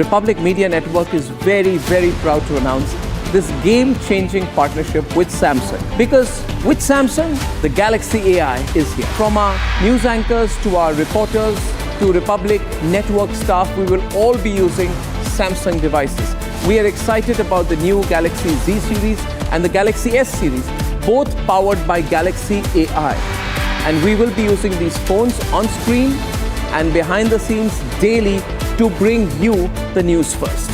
Republic Media Network is very, very proud to announce this game-changing partnership with Samsung. Because with Samsung, the Galaxy AI is here. From our news anchors to our reporters to Republic Network staff, we will all be using Samsung devices. We are excited about the new Galaxy Z series and the Galaxy S series, both powered by Galaxy AI. And we will be using these phones on screen and behind the scenes daily to bring you the news first.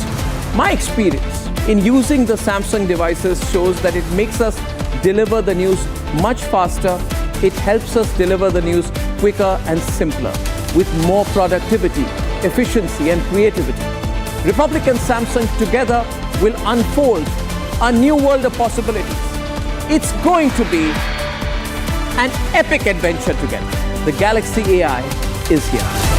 My experience in using the Samsung devices shows that it makes us deliver the news much faster. It helps us deliver the news quicker and simpler, with more productivity, efficiency and creativity. Republic and Samsung together will unfold a new world of possibilities. It's going to be an epic adventure together. The Galaxy AI is here.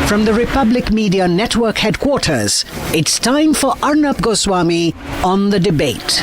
From the Republic Media Network headquarters, it's time for Arnab Goswami on the debate.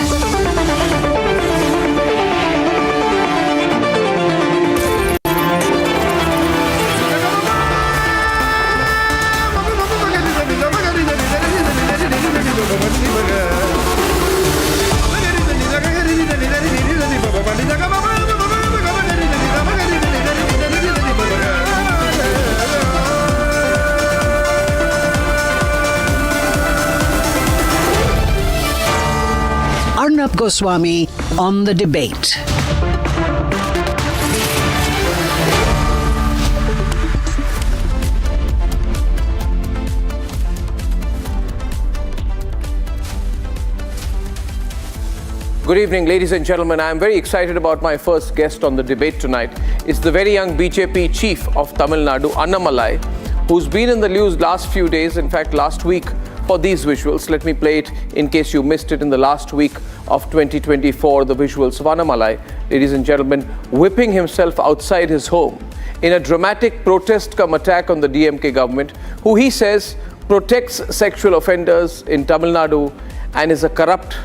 Arnab Goswami on the debate. Good evening, ladies and gentlemen. I am very excited about my first guest on the debate tonight. It's the very young BJP chief of Tamil Nadu, Annamalai, who's been in the news last few days, in fact last week, for these visuals. Let me play it in case you missed it in the last week of 2024, the visuals of Annamalai, ladies and gentlemen, whipping himself outside his home in a dramatic protest cum attack on the DMK government, who he says protects sexual offenders in Tamil Nadu and is a corrupt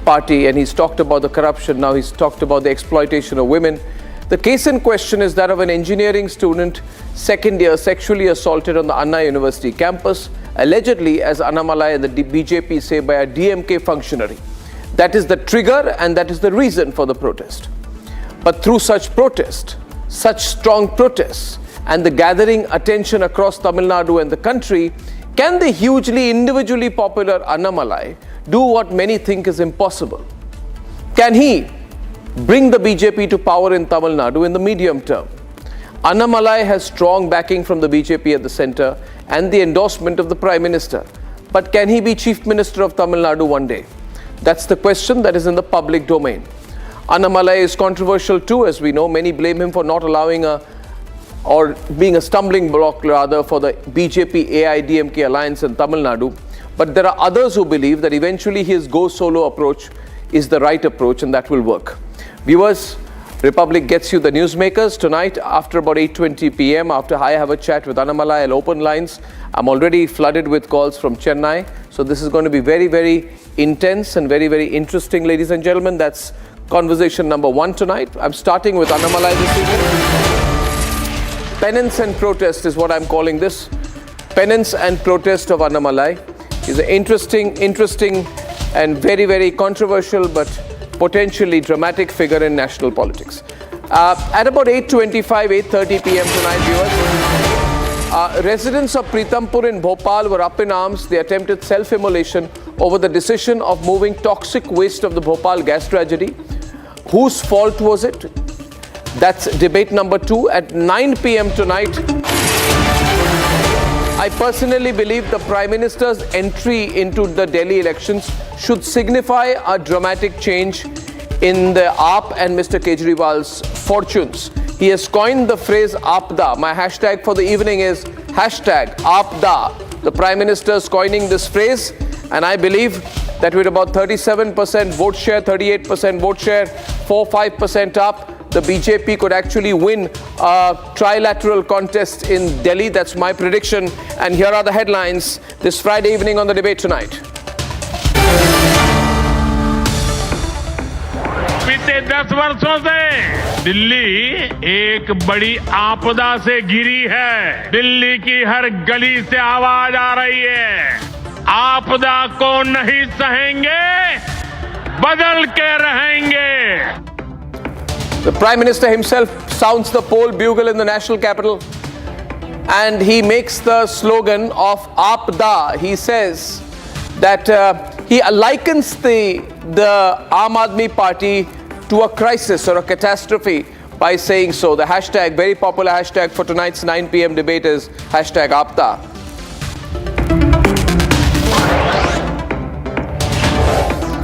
party. And he's talked about the corruption, now he's talked about the exploitation of women. The case in question is that of an engineering student, second year, sexually assaulted on the Anna University campus, allegedly, as Annamalai and the BJP say, by a DMK functionary. That is the trigger and that is the reason for the protest. But through such protest, such strong protests, and the gathering attention across Tamil Nadu and the country, can the hugely individually popular Annamalai do what many think is impossible? Can he bring the BJP to power in Tamil Nadu in the medium term? Annamalai has strong backing from the BJP at the centre and the endorsement of the Prime Minister. But can he be Chief Minister of Tamil Nadu one day? That's the question that is in the public domain. Annamalai is controversial too, as we know. Many blame him for not allowing or being a stumbling block rather for the BJP AIDMK alliance in Tamil Nadu. But there are others who believe that eventually his go solo approach is the right approach and that will work. Viewers, Republic gets you the newsmakers tonight after about 8:20 p.m. After I have a chat with Annamalai, I'll open lines. I'm already flooded with calls from Chennai. So this is going to be very, very intense and very, very interesting, ladies and gentlemen. That's conversation number one tonight. I'm starting with Annamalai this evening. Penance and protest is what I'm calling this. Penance and protest of Annamalai. He's an interesting and very, very controversial but potentially dramatic figure in national politics. At about 8:25, 8:30 p.m. tonight, viewers, residents of Pritampur in Bhopal were up in arms. They attempted self-immolation over the decision of moving toxic waste of the Bhopal gas tragedy. Whose fault was it? That's debate number two. At 9 p.m. tonight, I personally believe the Prime Minister's entry into the Delhi elections should signify a dramatic change in the AAP and Mr. Kejriwal's fortunes. He has coined the phrase Aapda. My hashtag for the evening is hashtag Aapda. The Prime Minister is coining this phrase, and I believe that with about 37% vote share, 38% vote share, 4-5% up, the BJP could actually win a trilateral contest in Delhi. That's my prediction. And here are the headlines this Friday evening on the debate tonight. बीते 10 वर्षों से दिल्ली एक बड़ी आपदा से घिरी है। दिल्ली की हर गली से आवाज आ रही है, आपदा को नहीं सहेंगे, बदल के रहेंगे। The Prime Minister himself sounds the poll bugle in the national capital and he makes the slogan of Aapda. He says that he likens the Aam Aadmi Party to a crisis or a catastrophe by saying so. The hashtag, very popular hashtag for tonight's 9 p.m. debate is hashtag Aapda.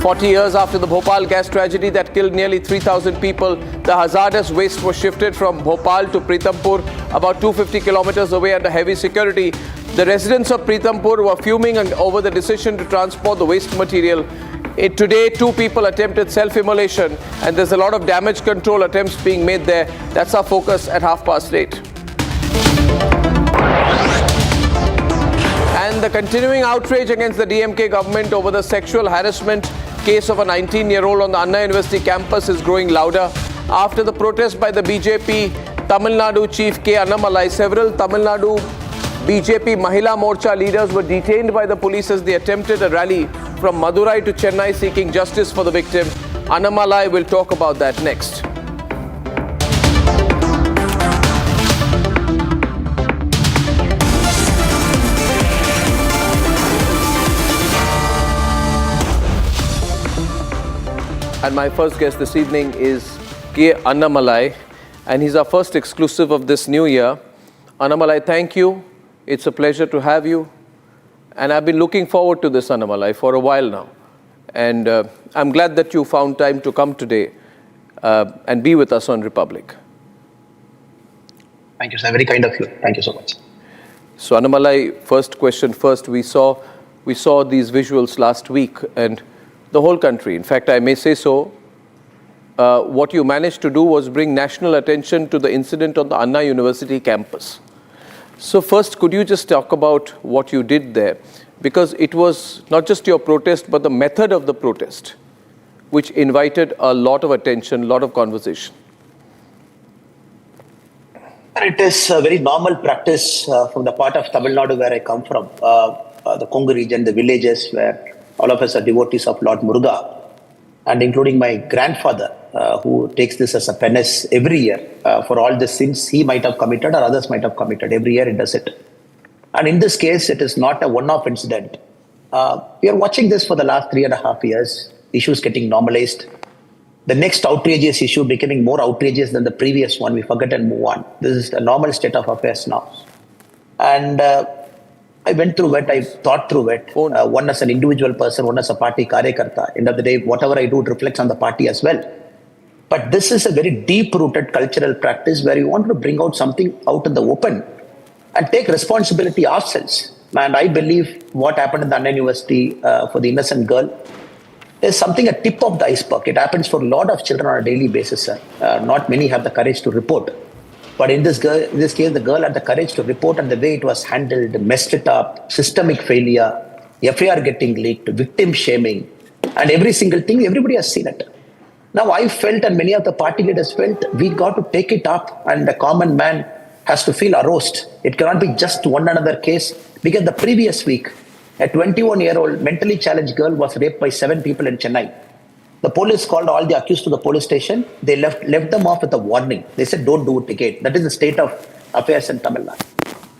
Forty years after the Bhopal gas tragedy that killed nearly 3,000 people, the hazardous waste was shifted from Bhopal to Pritampur, about 250 kilometers away under heavy security. The residents of Pritampur were fuming over the decision to transport the waste material. Today, 2 people attempted self-immolation and there's a lot of damage control attempts being made there. That's our focus at 8:30. And the continuing outrage against the DMK government over the sexual harassment case of a 19-year-old on the Anna University campus is growing louder. After the protest by the BJP Tamil Nadu chief K. Annamalai, several Tamil Nadu BJP Mahila Morcha leaders were detained by the police as they attempted a rally from Madurai to Chennai seeking justice for the victim. Annamalai will talk about that next. And my first guest this evening is K. Annamalai, and he's our first exclusive of this new year. Annamalai, thank you. It's a pleasure to have you. And I've been looking forward to this, Annamalai, for a while now. And I'm glad that you found time to come today and be with us on Republic. Thank you, sir. Very kind of you. Thank you so much. So, Annamalai, first question first. We saw these visuals last week, and the whole country, in fact, I may say so, what you managed to do was bring national attention to the incident on the Anna University campus. So first, could you just talk about what you did there? Because it was not just your protest, but the method of the protest, which invited a lot of attention, a lot of conversation. It is a very normal practice from the part of Tamil Nadu where I come from, the Kongu region, the villages where all of us are devotees of Lord Muruga, and including my grandfather, who takes this as a penance every year for all the sins he might have committed or others might have committed. Every year he does it. And in this case, it is not a one-off incident. We are watching this for the last 3.5 years, issues getting normalized. The next outrageous issue becoming more outrageous than the previous one. We forget and move on. This is the normal state of affairs now. And I went through it, I thought through it, one as an individual person, one as a party karyakarta. End of the day, whatever I do, it reflects on the party as well. But this is a very deep-rooted cultural practice where we want to bring out something out in the open and take responsibility ourselves. And I believe what happened in the Anna University for the innocent girl is something a tip of the iceberg. It happens for a lot of children on a daily basis, sir. Not many have the courage to report. But in this case, the girl had the courage to report, and the way it was handled, messed it up, systemic failure, FIR getting leaked, victim shaming, and every single thing, everybody has seen it. Now, I felt, and many of the party leaders felt, we got to take it up, and the common man has to feel aroused. It cannot be just one another case, because the previous week, a 21-year-old mentally challenged girl was raped by 7 people in Chennai. The police called all the accused to the police station. They left them off with a warning. They said, don't do it again. That is the state of affairs in Tamil Nadu.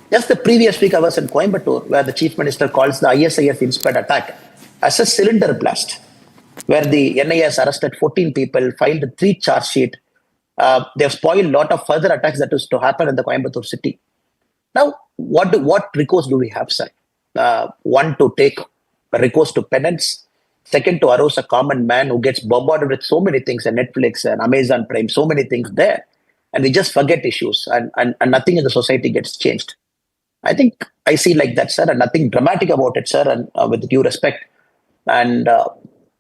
Just the previous week, I was in Coimbatore, where the chief minister calls the ISIS inspired attack as a cylinder blast, where the NIA has arrested 14 people, filed 3 charge sheet. They have spoiled a lot of further attacks that is to happen in the Coimbatore city. Now, what recourse do we have, sir? One, to take recourse to penance. Second, to arouse a common man who gets bombarded with so many things, and Netflix and Amazon Prime, so many things there. And we just forget issues, and nothing in the society gets changed. I think I see like that, sir, and nothing dramatic about it, sir, and with due respect. And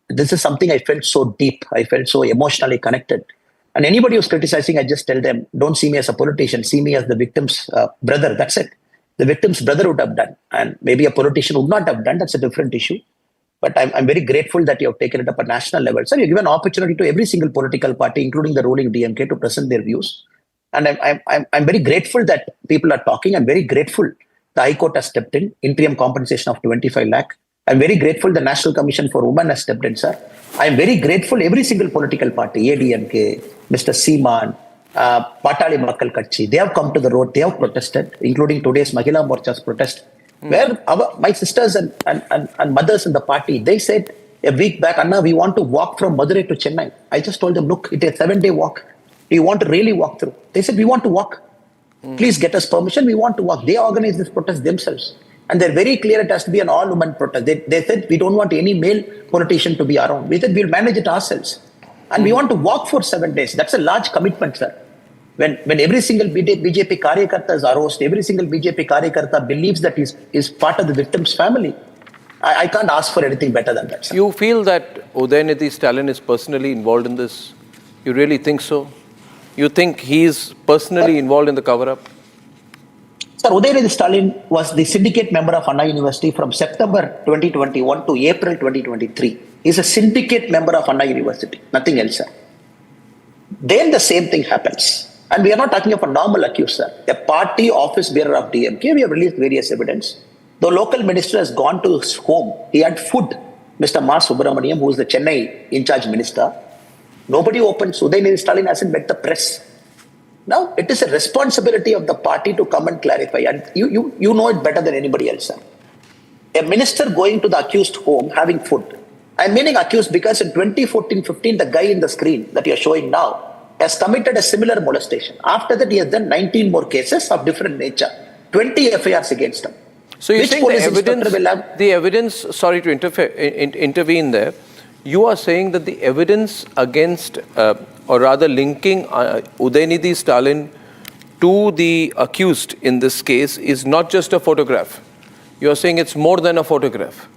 this is something I felt so deep. I felt so emotionally connected. And anybody who's criticizing, I just tell them, don't see me as a politician, see me as the victim's brother. That's it. The victim's brother would have done. And maybe a politician would not have done. That's a different issue. But I'm very grateful that you have taken it up at national level. Sir, you give an opportunity to every single political party, including the ruling DMK, to present their views. And I'm very grateful that people are talking. I'm very grateful the High Court has stepped in, interim compensation of 25 lakh. I'm very grateful the National Commission for Women has stepped in, sir. I'm very grateful every single political party, ADMK, Mr. Seeman, Patali Makkal Kachi, they have come to the road, they have protested, including today's Mahila Morcha's protest, where my sisters and mothers in the party, they said a week back, Anna, we want to walk from Madurai to Chennai. I just told them, look, it's a 7-day walk. Do you want to really walk through? They said, we want to walk. Please get us permission. We want to walk. They organized this protest themselves. And they're very clear it has to be an all-woman protest. They said, we don't want any male politician to be around. We said, we'll manage it ourselves. And we want to walk for 7 days. That's a large commitment, sir. When every single BJP Karyakarta is aroused, every single BJP Karyakarta believes that he's part of the victim's family, I can't ask for anything better than that, sir. You feel that Udayanidhi Stalin is personally involved in this? You really think so? You think he's personally involved in the cover-up? Sir, Udayanidhi Stalin was the syndicate member of Anna University from September 2021 to April 2023. He's a syndicate member of Anna University, nothing else, sir. Then the same thing happens. And we are not talking of a normal accused, sir. A party office bearer of DMK, we have released various evidence. The local minister has gone to his home. He had food. Mr. Ma Subramaniam, who is the Chennai in-charge minister. Nobody opens. Udayanidhi Stalin hasn't met the press. Now, it is a responsibility of the party to come and clarify. And you know it better than anybody else, sir. A minister going to the accused home, having food. I'm meaning accused because in 2014-15, the guy in the screen that you're showing now has committed a similar molestation. After that, he has done 19 more cases of different nature. 20 FIRs against him. So you're saying the evidence, sorry to intervene there, you are saying that the evidence against, or rather linking Udayanidhi Stalin to the accused in this case is not just a photograph. You are saying it's more than a photograph.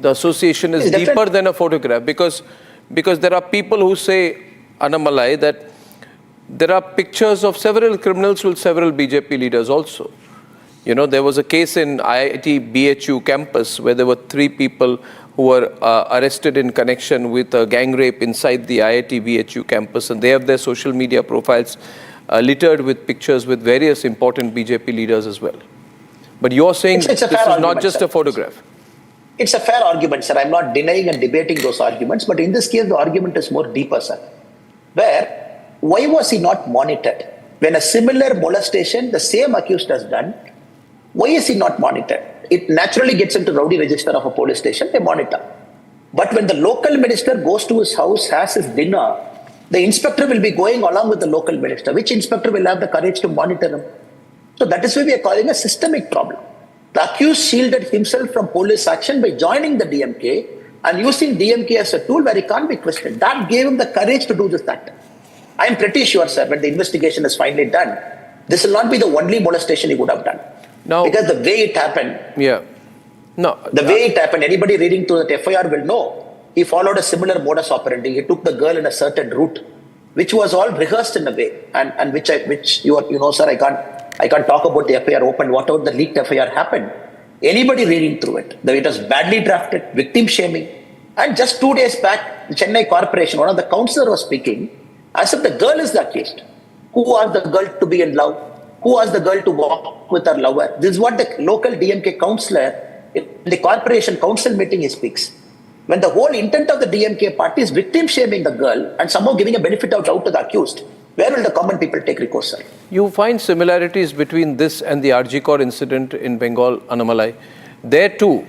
The association is deeper than a photograph because there are people who say, Annamalai, that there are pictures of several criminals with several BJP leaders also. You know, there was a case in IIT BHU campus where there were 3 people who were arrested in connection with a gang rape inside the IIT BHU campus, and they have their social media profiles littered with pictures with various important BJP leaders as well. But you're saying this is not just a photograph. It's a fair argument, sir. I'm not denying and debating those arguments, but in this case, the argument is more deeper, sir. Why was he not monitored? When a similar molestation, the same accused has done, why is he not monitored? It naturally gets into rowdy register of a police station, they monitor. But when the local minister goes to his house, has his dinner, the inspector will be going along with the local minister. Which inspector will have the courage to monitor him? So that is why we are calling a systemic problem. The accused shielded himself from police action by joining the DMK and using DMK as a tool where he can't be questioned. That gave him the courage to do this act. I am pretty sure, sir, when the investigation is finally done, this will not be the only molestation he would have done. No. Because the way it happened, way it happened, anybody reading through that FIR will know. He followed a similar modus operandi. He took the girl in a certain route, which was all rehearsed in a way, and which you know, sir, I can't talk about the FIR open, whatever the leaked FIR happened. Anybody reading through it, it was badly drafted, victim shaming. And just 2 days back, the Chennai Corporation, one of the councillors was speaking as if the girl is the accused. Who asked the girl to be in love? Who asked the girl to walk with her lover? This is what the local DMK councillor in the corporation council meeting he speaks. When the whole intent of the DMK party is victim shaming the girl and somehow giving a benefit of doubt to the accused, where will the common people take recourse, sir? You find similarities between this and the RG incident in Bengal, Annamalai. There too,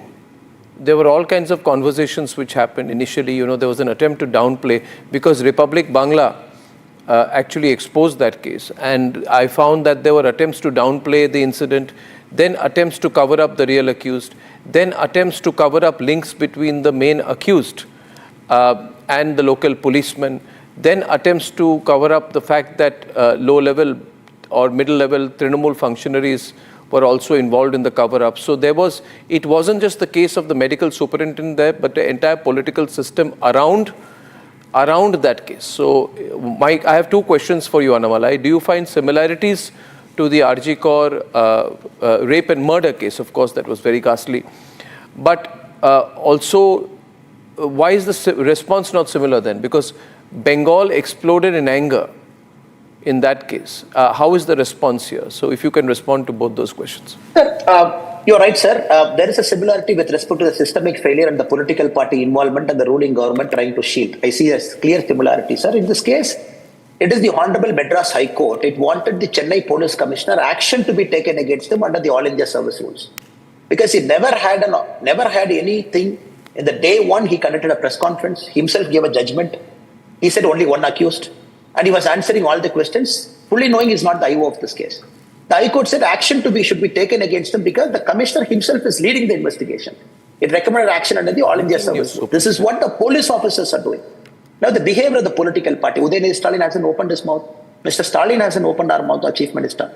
there were all kinds of conversations which happened initially. You know, there was an attempt to downplay because Republic Bangla actually exposed that case. And I found that there were attempts to downplay the incident, then attempts to cover up the real accused, then attempts to cover up links between the main accused and the local policeman, then attempts to cover up the fact that low-level or middle-level Trinamool functionaries were also involved in the cover-up. So it wasn't just the case of the medical superintendent there, but the entire political system around that case. So, Mike, I have 2 questions for you, Annamalai. Do you find similarities to the RG rape and murder case? Of course, that was very ghastly. But also, why is the response not similar then? Because Bengal exploded in anger in that case. How is the response here? So if you can respond to both those questions. Sir, you're right, sir. There is a similarity with respect to the systemic failure and the political party involvement and the ruling government trying to shield. I see a clear similarity, sir. In this case, it is the Honorable Madras High Court. It wanted the Chennai Police Commissioner action to be taken against him under the All India Service Rules. Because he never had anything. In the day one, he conducted a press conference, himself gave a judgment. He said only one accused. And he was answering all the questions, fully knowing he's not the IO of this case. The High Court said action should be taken against him because the commissioner himself is leading the investigation. It recommended action under the All India Service. This is what the police officers are doing. Now the behavior of the political party, Udayanidhi Stalin hasn't opened his mouth. Mr. Stalin hasn't opened our mouth, our chief minister.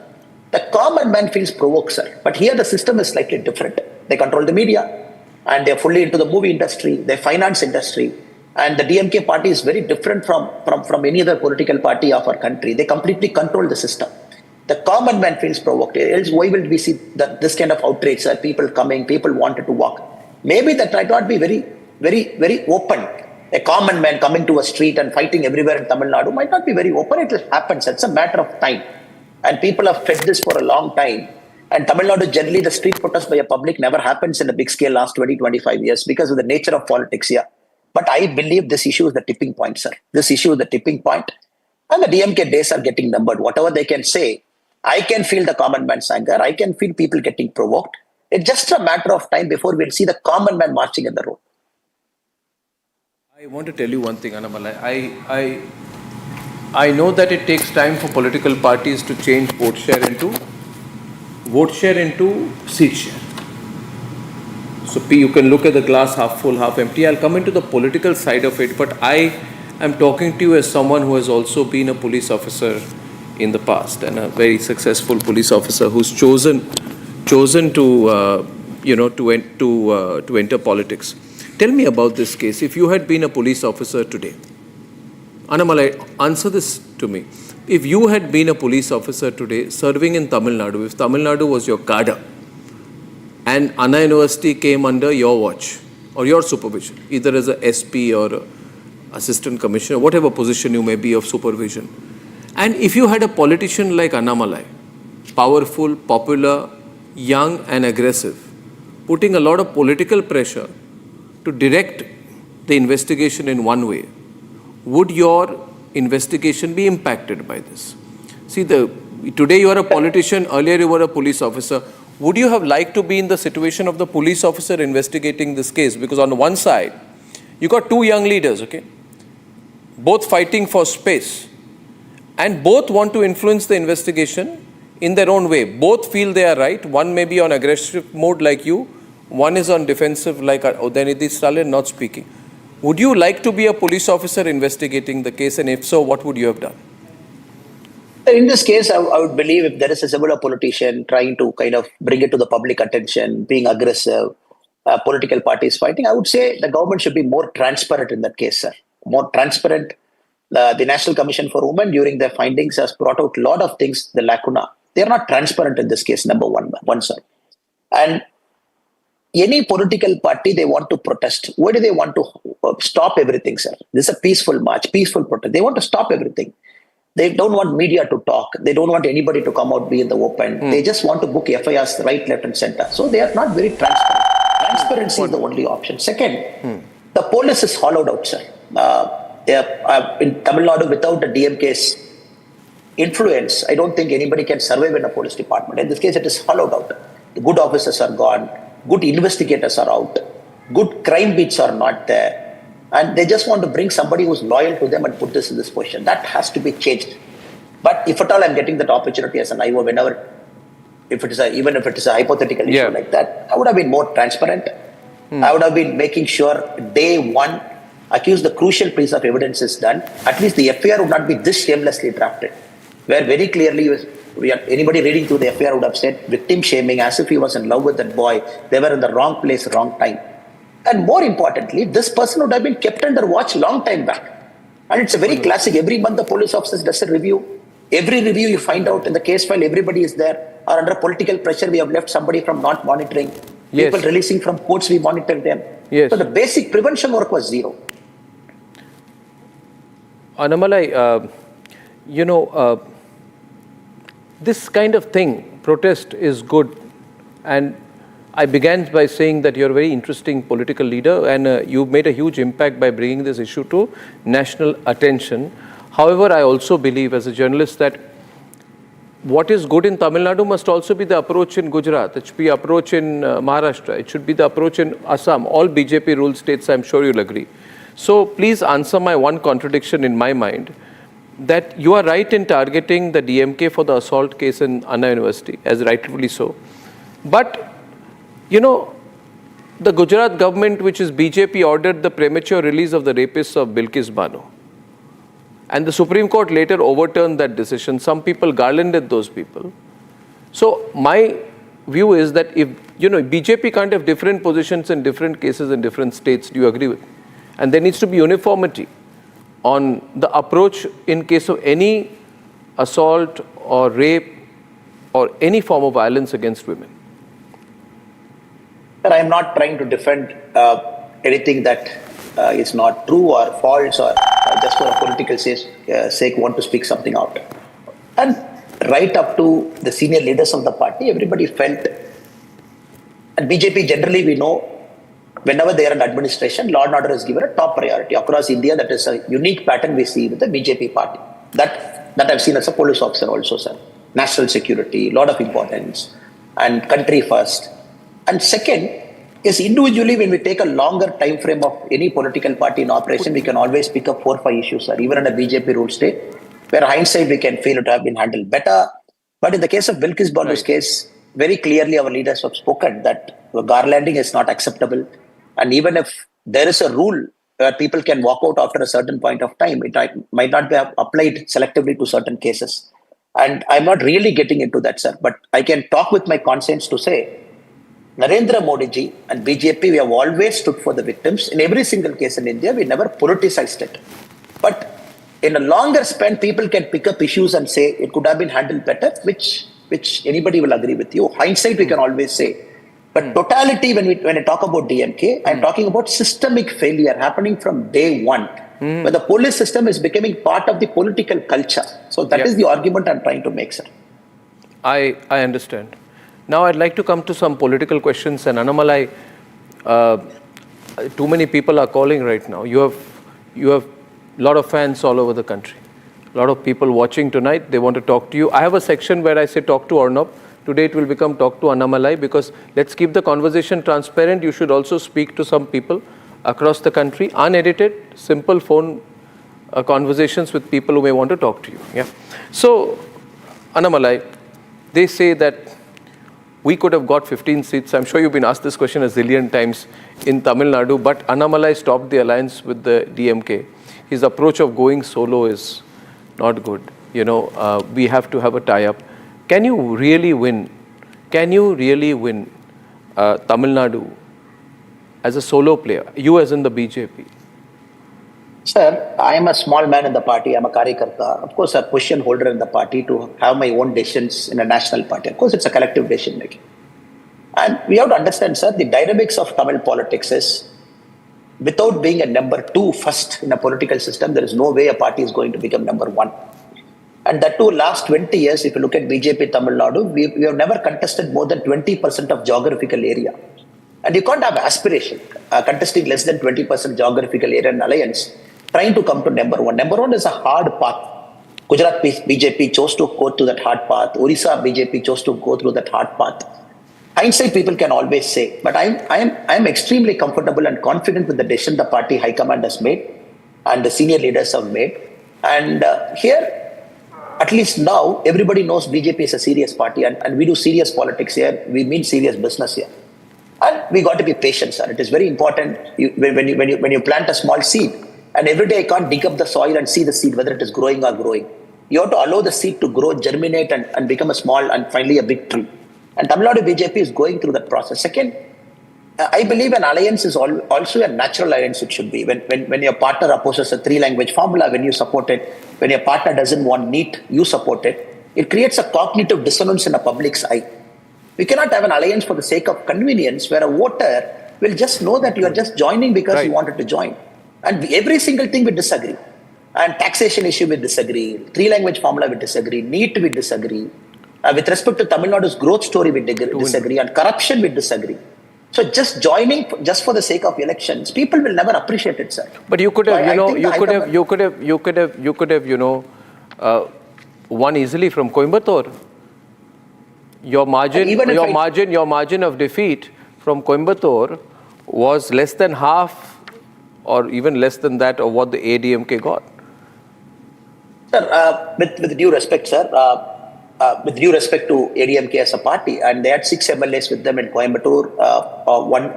The common man feels provoked, sir. But here the system is slightly different. They control the media and they're fully into the movie industry, the finance industry. And the DMK party is very different from any other political party of our country. They completely control the system. The common man feels provoked. Else, why will we see this kind of outrage? People coming, people wanted to walk. Maybe that might not be very, very, very open. A common man coming to a street and fighting everywhere in Tamil Nadu might not be very open. It will happen. It's a matter of time. And people have fed this for a long time. And Tamil Nadu, generally, the street protest by a public never happens in a big scale last 20, 25 years because of the nature of politics here. But I believe this issue is the tipping point, sir. This issue is the tipping point. And the DMK days are getting numbered. Whatever they can say, I can feel the common man's anger. I can feel people getting provoked. It's just a matter of time before we'll see the common man marching in the road. I want to tell you one thing, Annamalai. I know that it takes time for political parties to change vote share into seat share. So you can look at the glass half full, half empty. I'll come into the political side of it, but I am talking to you as someone who has also been a police officer in the past and a very successful police officer who's chosen to enter politics. Tell me about this case. If you had been a police officer today, Annamalai, answer this to me. If you had been a police officer today serving in Tamil Nadu, if Tamil Nadu was your cadre and Anna University came under your watch or your supervision, either as a SP or a assistant commissioner, whatever position you may be of supervision, and if you had a politician like Annamalai, powerful, popular, young and aggressive, putting a lot of political pressure to direct the investigation in one way, would your investigation be impacted by this? See, today you are a politician, earlier you were a police officer. Would you have liked to be in the situation of the police officer investigating this case? Because on one side, you got two young leaders, okay? Both fighting for space and both want to influence the investigation in their own way. Both feel they are right. One may be on aggressive mode like you. One is on defensive like Udayanidhi Stalin, not speaking. Would you like to be a police officer investigating the case? And if so, what would you have done? In this case, I would believe if there is a similar politician trying to kind of bring it to the public attention, being aggressive, political parties fighting, I would say the government should be more transparent in that case, sir. More transparent. The National Commission for Women during their findings has brought out a lot of things, the lacuna. They are not transparent in this case, number one, sir. And any political party, they want to protest. Why do they want to stop everything, sir? This is a peaceful march, peaceful protest. They want to stop everything. They don't want media to talk. They don't want anybody to come out, be in the open. They just want to book FIRs right, left and center. So they are not very transparent. Transparency is the only option. Second, the police is hollowed out, sir. In Tamil Nadu, without the DMK's influence, I don't think anybody can survive in a police department. In this case, it is hollowed out. The good officers are gone. Good investigators are out. Good crime beats are not there. And they just want to bring somebody who's loyal to them and put this in this position. That has to be changed. But if at all I'm getting that opportunity as an IO, even if it is a hypothetical issue like that, I would have been more transparent. I would have been making sure day one, accused the crucial piece of evidence is done. At least the FIR would not be this shamelessly drafted. Where very clearly, anybody reading through the FIR would have said victim shaming as if he was in love with that boy. They were in the wrong place, wrong time. And more importantly, this person would have been kept under watch long time back. And it's a very classic. Every month the police officers does a review. Every review you find out in the case file, everybody is there. Or under political pressure, we have left somebody from not monitoring. People releasing from courts, we monitor them. Yes. So the basic prevention work was zero. Annamalai, this kind of thing, protest is good. And I began by saying that you're a very interesting political leader and you've made a huge impact by bringing this issue to national attention. However, I also believe as a journalist that what is good in Tamil Nadu must also be the approach in Gujarat. It should be approach in Maharashtra. It should be the approach in Assam. All BJP ruled states, I'm sure you'll agree. So please answer my one contradiction in my mind, that you are right in targeting the DMK for the assault case in Anna University, as rightfully so. But, the Gujarat government, which is BJP, ordered the premature release of the rapists of Bilkis Bano. And the Supreme Court later overturned that decision. Some people garlanded those people. So my view is that if, BJP can't have different positions in different cases in different states. Do you agree with me? And there needs to be uniformity on the approach in case of any assault or rape or any form of violence against women. But I am not trying to defend anything that is not true or false or just for a political sake want to speak something out. And right up to the senior leaders of the party, everybody felt, and BJP generally we know, whenever they are in administration, law and order is given a top priority. Across India, that is a unique pattern we see with the BJP party. That I've seen as a police officer also, sir. National security, lot of importance, and country first. And second, is individually when we take a longer time frame of any political party in operation, we can always pick up 4 or 5 issues, sir. Even in a BJP ruled state, where hindsight we can feel it have been handled better. But in the case of Bilkis Banu's case, very clearly our leaders have spoken that garlanding is not acceptable. And even if there is a rule where people can walk out after a certain point of time, it might not be applied selectively to certain cases. And I'm not really getting into that, sir. But I can talk with my conscience to say, Narendra Modi ji and BJP, we have always stood for the victims. In every single case in India, we never politicized it. But in a longer span, people can pick up issues and say it could have been handled better, which anybody will agree with you. Hindsight, we can always say. But totality, when I talk about DMK, I'm talking about systemic failure happening from day one, where the police system is becoming part of the political culture. So that is the argument I'm trying to make, sir. I understand. Now I'd like to come to some political questions. And Annamalai, too many people are calling right now. You have a lot of fans all over the country. A lot of people watching tonight. They want to talk to you. I have a section where I say talk to Arnab. Today it will become talk to Annamalai, because let's keep the conversation transparent. You should also speak to some people across the country. Unedited, simple phone conversations with people who may want to talk to you. Yeah. So, Annamalai, they say that we could have got 15 seats. I'm sure you've been asked this question a zillion times in Tamil Nadu, but Annamalai stopped the alliance with the DMK. His approach of going solo is not good. We have to have a tie-up. Can you really win? Can you really win Tamil Nadu as a solo player? You as in the BJP. Sir, I am a small man in the party. I'm a Karyakarta. Of course, a position holder in the party to have my own decisions in a national party. Of course, it's a collective decision making. And we have to understand, sir, the dynamics of Tamil politics is, without being a number 2 first in a political system, there is no way a party is going to become number 1. And that too, last 20 years, if you look at BJP Tamil Nadu, we have never contested more than 20% of geographical area. And you can't have aspiration, contesting less than 20% geographical area in alliance, trying to come to number 1. Number 1 is a hard path. Gujarat BJP chose to go through that hard path. Orissa BJP chose to go through that hard path. Hindsight, people can always say, but I am extremely comfortable and confident with the decision the party high command has made and the senior leaders have made. And here, at least now, everybody knows BJP is a serious party and we do serious politics here. We mean serious business here. And we got to be patient, sir. It is very important when you plant a small seed, and every day I can't dig up the soil and see the seed, whether it is growing or growing. You have to allow the seed to grow, germinate, and become a small and finally a big tree. And Tamil Nadu BJP is going through that process. Second, I believe an alliance is also a natural alliance it should be. When your partner opposes a 3-language formula, when you support it, when your partner doesn't want NEET, you support it. It creates a cognitive dissonance in the public's eye. We cannot have an alliance for the sake of convenience where a voter will just know that you are just joining because you wanted to join. And every single thing we disagree. And taxation issue we disagree, 3-language formula we disagree, NEET we disagree. With respect to Tamil Nadu's growth story we disagree, and corruption we disagree. So just joining just for the sake of elections, people will never appreciate it, sir. But you could have, you could have, won easily from Coimbatore. Your margin of defeat from Coimbatore was less than half or even less than that of what the ADMK got. Sir, with due respect, sir, with due respect to ADMK as a party, and they had 6 MLAs with them in Coimbatore,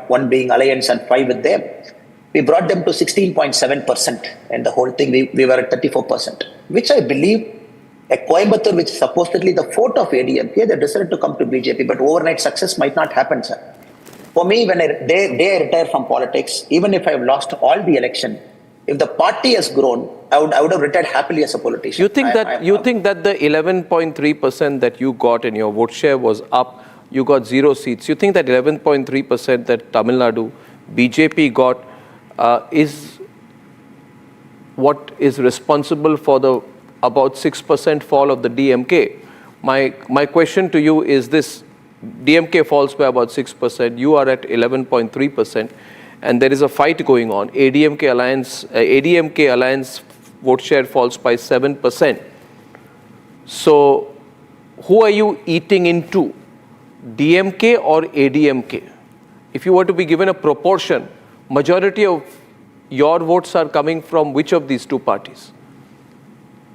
one being Alliance and 5 with them. We brought them to 16.7%, and the whole thing, we were at 34%, which I believe, Coimbatore, which is supposedly the fort of ADMK, they decided to come to BJP, but overnight success might not happen, sir. For me, when I retire from politics, even if I have lost all the election, if the party has grown, I would have retired happily as a politician. You think that the 11.3% that you got in your vote share was up? You got 0 seats. You think that 11.3% that Tamil Nadu BJP got is what is responsible for the about 6% fall of the DMK? My question to you is this: DMK falls by about 6%. You are at 11.3%. And there is a fight going on. ADMK alliance vote share falls by 7%. So, who are you eating into, DMK or ADMK? If you were to be given a proportion, majority of your votes are coming from which of these two parties?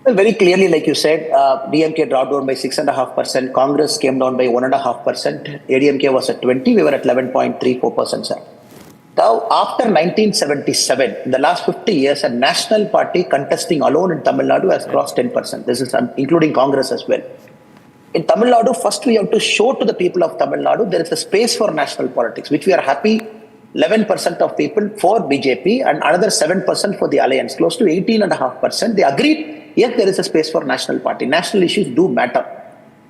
Well, very clearly, like you said, DMK dropped down by 6.5%. Congress came down by 1.5%. ADMK was at 20. We were at 11.34%, sir. Now, after 1977, in the last 50 years, a national party contesting alone in Tamil Nadu has crossed 10%. This is including Congress as well. In Tamil Nadu, first we have to show to the people of Tamil Nadu there is a space for national politics, which we are happy 11% of people for BJP and another 7% for the alliance, close to 18.5%. They agreed, yes, there is a space for national party. National issues do matter.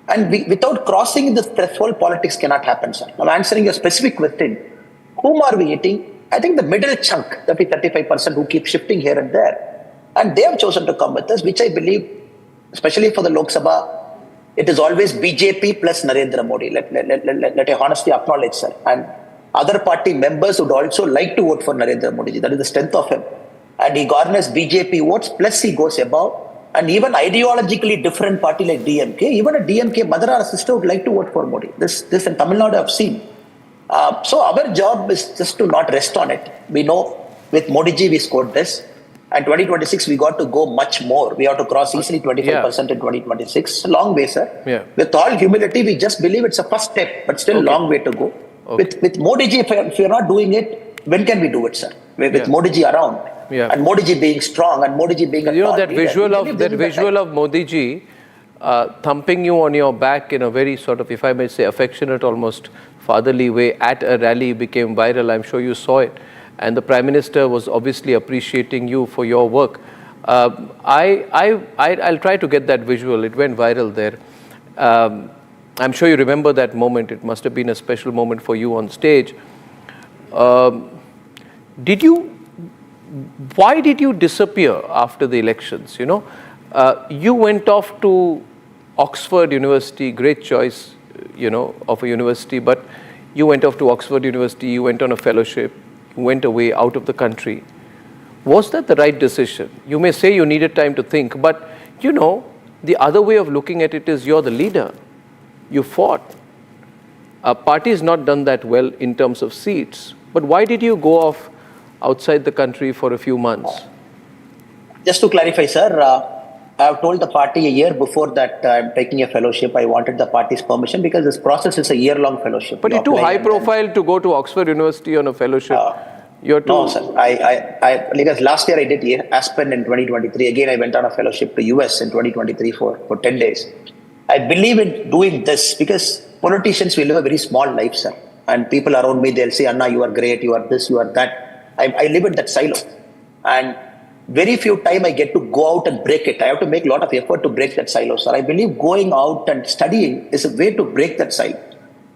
And without crossing this threshold, politics cannot happen, sir. Now, answering your specific question, whom are we eating? I think the middle chunk, the 35% who keep shifting here and there. And they have chosen to come with us, which I believe, especially for the Lok Sabha, it is always BJP plus Narendra Modi. Let I honestly acknowledge, sir. And other party members would also like to vote for Narendra Modi. That is the strength of him. And he garners BJP votes, plus he goes above. And even ideologically different party like DMK, even a DMK mother or sister would like to vote for Modi. This in Tamil Nadu I have seen. So our job is just to not rest on it. We know with Modi ji we scored this. And 2026 we got to go much more. We have to cross easily 25% in 2026. Long way, sir. Yeah. With all humility, we just believe it's a first step, but still long way to go. Okay. With Modi ji, if you're not doing it, when can we do it, sir? With Modi ji around. Yeah. And Modi ji being strong and Modi ji being a that visual of Modi ji thumping you on your back in a very sort of, if I may say, affectionate, almost fatherly way at a rally became viral. I'm sure you saw it. And the Prime Minister was obviously appreciating you for your work. I'll try to get that visual. It went viral there. I'm sure you remember that moment. It must have been a special moment for you on stage. Why did you disappear after the elections? You know, you went off to Oxford University, great choice, you know, of a university, but you went off to Oxford University, you went on a fellowship, you went away out of the country. Was that the right decision? You may say you needed time to think, but you know, the other way of looking at it is you're the leader. You fought. Our party has not done that well in terms of seats, but why did you go off outside the country for a few months? Just to clarify, sir, I have told the party a year before that I'm taking a fellowship. I wanted the party's permission because this process is a year-long fellowship. But you're too high profile to go to Oxford University on a fellowship. No, sir. Because last year I did Aspen in 2023. Again, I went on a fellowship to US in 2023 for 10 days. I believe in doing this because politicians will live a very small life, sir. And people around me, they'll say, Anna, you are great, you are this, you are that. I live in that silo. And very few time I get to go out and break it. I have to make a lot of effort to break that silo, sir. I believe going out and studying is a way to break that silo.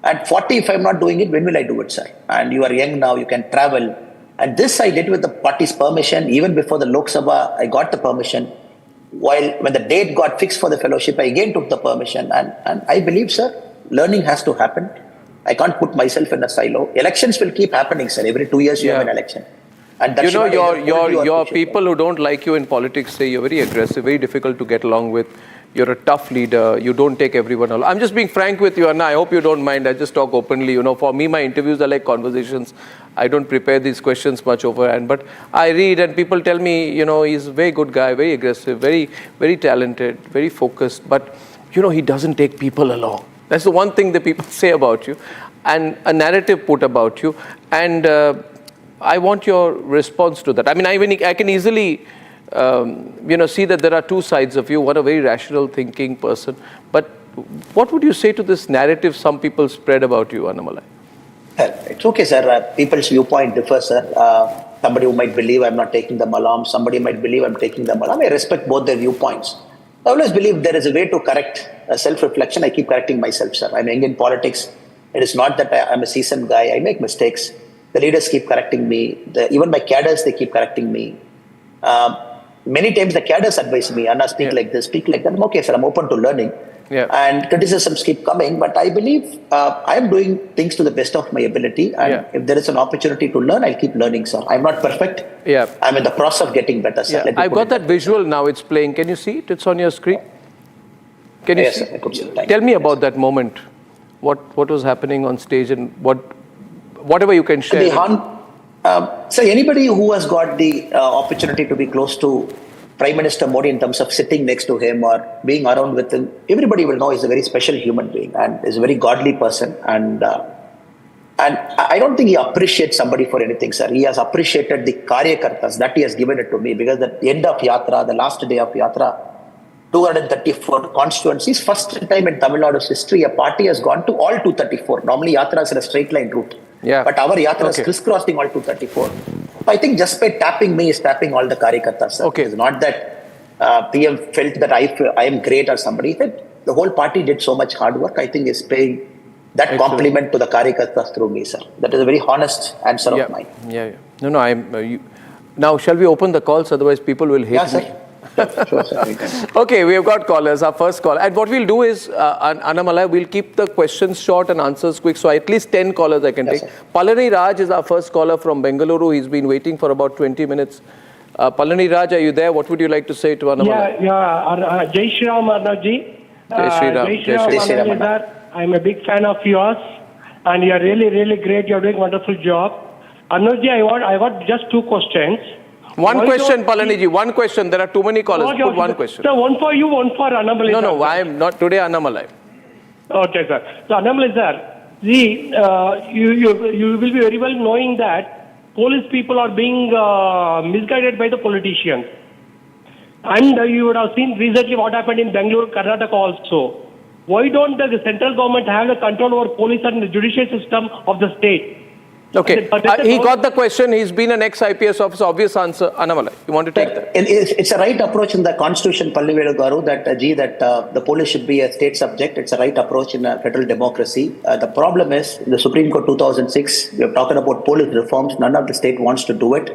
And 40, if I'm not doing it, when will I do it, sir? And you are young now, you can travel. And this I did with the party's permission. Even before the Lok Sabha, I got the permission. When the date got fixed for the fellowship, I again took the permission. And I believe, sir, learning has to happen. I can't put myself in a silo. Elections will keep happening, sir. Every 2 years you have an election. And that your people who don't like you in politics say you're very aggressive, very difficult to get along with. You're a tough leader. You don't take everyone along. I'm just being frank with you, Anna. I hope you don't mind. I just talk openly. For me, my interviews are like conversations. I don't prepare these questions much overhand. But I read and people tell me, he's a very good guy, very aggressive, very, very talented, very focused. But, he doesn't take people along. That's the one thing that people say about you. And a narrative put about you. And I want your response to that. I mean, I can easily... see that there are two sides of you. One, a very rational thinking person. But what would you say to this narrative some people spread about you, Annamalai? It's okay, sir. People's viewpoint differs, sir. Somebody who might believe I'm not taking them along. Somebody might believe I'm taking them along. I respect both their viewpoints. I always believe there is a way to correct self-reflection. I keep correcting myself, sir. I'm young in politics. It is not that I'm a seasoned guy. I make mistakes. The leaders keep correcting me. Even my cadres, they keep correcting me. Many times the cadres advise me, Anna, speak like this, speak like that. I'm okay, sir. I'm open to learning. And criticisms keep coming. But I believe I am doing things to the best of my ability. And if there is an opportunity to learn, I'll keep learning, sir. I'm not perfect. I'm in the process of getting better, sir. I've got that visual now. It's playing. Can you see it? It's on your screen. Can you see? Sir, I could see it. Tell me about that moment. What was happening on stage and whatever you can share. So anybody who has got the opportunity to be close to Prime Minister Modi in terms of sitting next to him or being around with him, everybody will know he's a very special human being and is a very godly person. And I don't think he appreciates somebody for anything, sir. He has appreciated the Karyakartas that he has given it to me, because at the end of Yatra, the last day of Yatra, 234 constituencies, first time in Tamil Nadu's history, a party has gone to all 234. Normally Yatra is in a straight line route. But our Yatra is crisscrossing all 234. I think just by tapping me is tapping all the Karyakartas. It's not that PM felt that I am great or somebody. The whole party did so much hard work. I think is paying that compliment to the Karyakartas through me, sir. That is a very honest answer of mine. No, now, shall we open the calls? Otherwise, people will hate me. Sir. Sure, sir. Okay, we have got callers. Our first call. And what we'll do is, Annamalai, we'll keep the questions short and answers quick. So at least 10 callers I can take. Sir. Palani Raj is our first caller from Bengaluru. He's been waiting for about 20 minutes. Palani Raj, are you there? What would you like to say to Annamalai? Jai Shri Ram, Arnabji. Jai Shri Ram. Jai Shri Ram. I'm a big fan of yours. And you're really, really great. You're doing a wonderful job. Arnabji, I got just two questions. One question, Palaniji. One question. There are too many callers. Put one question. So one for you, one for Annamalai. No, I am not today, Annamalai. Okay, sir. So Annamalai, sir, see, you will be very well knowing that police people are being misguided by the politicians. And you would have seen recently what happened in Bangalore, Karnataka also. Why don't the central government have the control over police and the judicial system of the state? Okay, he got the question. He's been an ex-IPS officer. Obvious answer. Annamalai, you want to take that? It's a right approach in the Constitution, Pallivedu Garu, that the police should be a state subject. It's a right approach in a federal democracy. The problem is, in the Supreme Court 2006, we are talking about police reforms. None of the state wants to do it.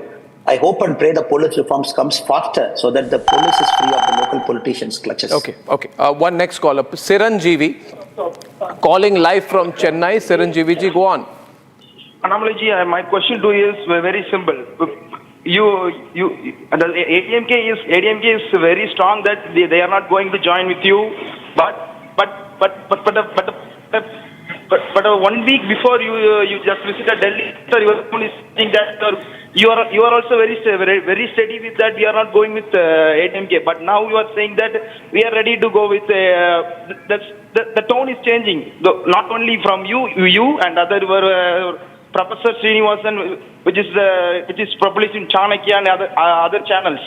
I hope and pray the police reforms comes faster so that the police is free of the local politicians' clutches. Okay. One next caller, Siranjeevi, calling live from Chennai. Siranjeevi ji, go on. Annamalai, my question to you is very simple. The ADMK is very strong that they are not going to join with you, but 1 week before you just visited Delhi, sir, you were saying that you are also very steady with that. We are not going with ADMK, but now you are saying that we are ready to go with. The tone is changing. Not only from you and other. Professor Srinivasan, which is published in Chanakya and other channels.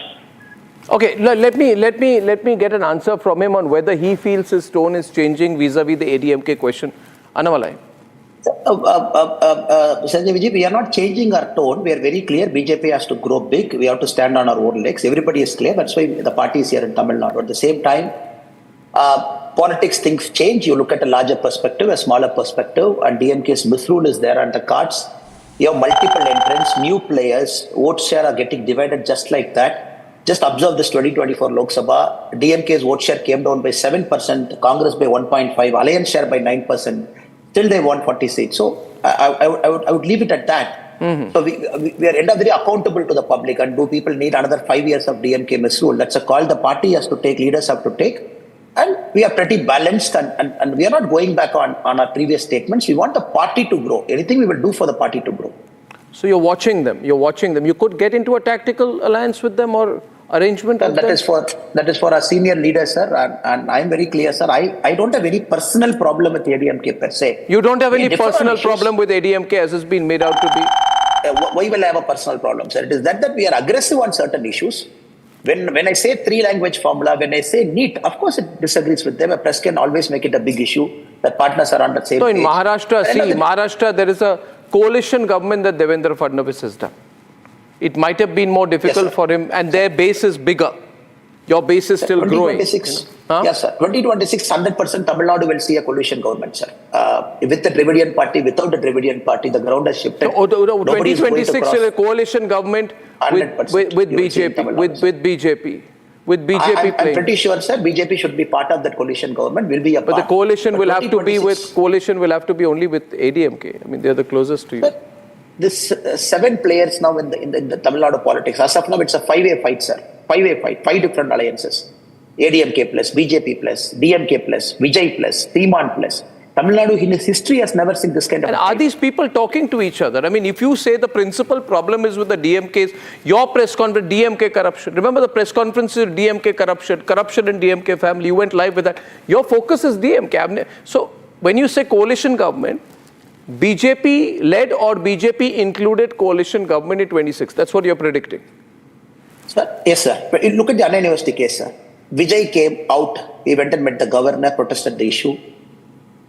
Okay, let me get an answer from him on whether he feels his tone is changing vis-a-vis the ADMK question. Annamalai. Sanjay, we are not changing our tone. We are very clear. BJP has to grow big. We have to stand on our own legs. Everybody is clear. That's why the party is here in Tamil Nadu. At the same time, Politics, things change. You look at a larger perspective, a smaller perspective, and DMK's misrule is there on the cards. You have multiple entrants, new players, vote share are getting divided just like that. Just observe this 2024 Lok Sabha. DMK's vote share came down by 7%, Congress by 1.5%, Alliance share by 9%. Still they won 40 seats. So I would leave it at that. Mm-hmm. So we are end up very accountable to the public. And do people need another 5 years of DMK misrule? That's a call the party has to take, leaders have to take. And we are pretty balanced and we are not going back on our previous statements. We want the party to grow. Anything we will do for the party to grow. So you're watching them. You could get into a tactical alliance with them or arrangement with them? That is for our senior leaders, sir. And I'm very clear, sir. I don't have any personal problem with ADMK per se. You don't have any personal problem with ADMK as it's been made out to be? Why will I have a personal problem, sir? It is that we are aggressive on certain issues. When I say 3-language formula, when I say NEET, of course it disagrees with them. A press can always make it a big issue that partners are on the same page. So in Maharashtra, there is a coalition government that Devendra Fadnavis has done. It might have been more difficult for him, and their base is bigger. Your base is still growing. Yes, sir. 2026, 100% Tamil Nadu will see a coalition government, sir. With the Dravidian party, without the Dravidian party, the ground has shifted. 2026 is a coalition government with BJP. With BJP I'm pretty sure, sir, BJP should be part of that coalition government. Will be a part. But the coalition will have to be only with ADMK. I mean, they are the closest to you. But this 7 players now in the Tamil Nadu politics. As of now, it's a 5-way fight, sir. 5-way fight. 5 different alliances. ADMK plus, BJP plus, DMK plus, Vijay plus, Seeman plus. Tamil Nadu in its history has never seen this kind of. And are these people talking to each other? I mean, if you say the principal problem is with the DMKs, your press conference, DMK corruption. Remember the press conferences, DMK corruption in DMK family. You went live with that. Your focus is DMK. So when you say coalition government, BJP led or BJP included coalition government in 26. That's what you're predicting. Sir, yes, sir. But look at the Anna University case, sir. Vijay came out. He went and met the governor, protested the issue.